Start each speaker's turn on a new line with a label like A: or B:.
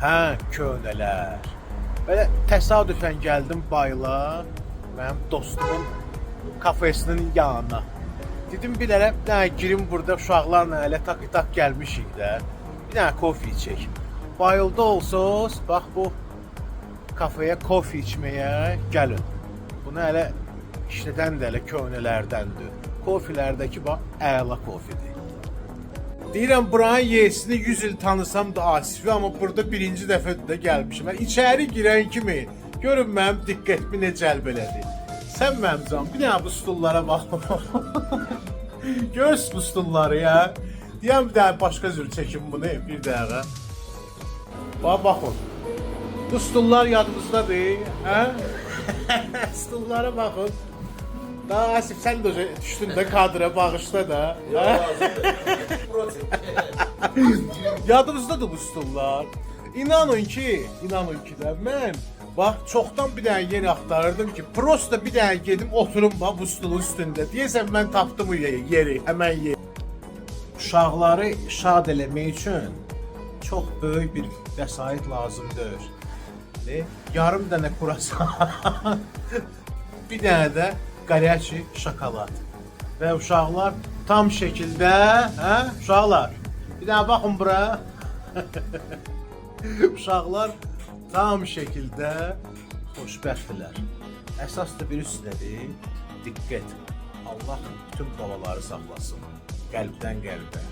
A: Hə, köhnələr. Belə təsadüfən gəldim bayıla, mənim dostumun kafesinin yanına. Dedim bir dənə girim burada uşaqlarla elə tak gəlmişik də. Bir dənə kofe içək. Bayılda olsuz, bax bu kafeye kofe içməyə gəlin. Bunu elə işlədən də elə köhnələrdəndir. Kofilerdəki bax əla kofedir. Deyirəm buranın yesini 100 il tanısam da Asifi, amma burada birinci dəfədir də gəlmişim. İçəri girən kimi görün mənim diqqətimi nə cəlb elədi. Sən mənim canım, bir dənə bu stullara bax. Görürsünüz bu stulları ya. Deyəm bir dənə başqa cür çəkin bunu bir dəqiqə. Baxın. Bu stullar yadınızdadır, hə? Stullara baxın. Daha Asif sən də düşdün də kadra bağışla da. Yadınızdadır bu stullar. İnanın ki də mən bax çoxdan bir dənə yer axtarırdım ki, prosta bir dənə gedim oturum bax bu stulun üstündə. Deyəsən mən tapdım bu yeri, həmən yeri. Uşaqları şad eləmək üçün çox böyük bir vəsait lazımdır. Yarım dənə kurasan, bir dənə də qaryaçı şokolad. Və uşaqlar tam şəkildə, hə? Uşaqlar, bir dənə baxın bura. Uşaqlar tam şəkildə xoşbəxtdirlər. Əsas da bir üstədir, diqqət. Allah bütün balaları saxlasın, qəlbdən qəlbə.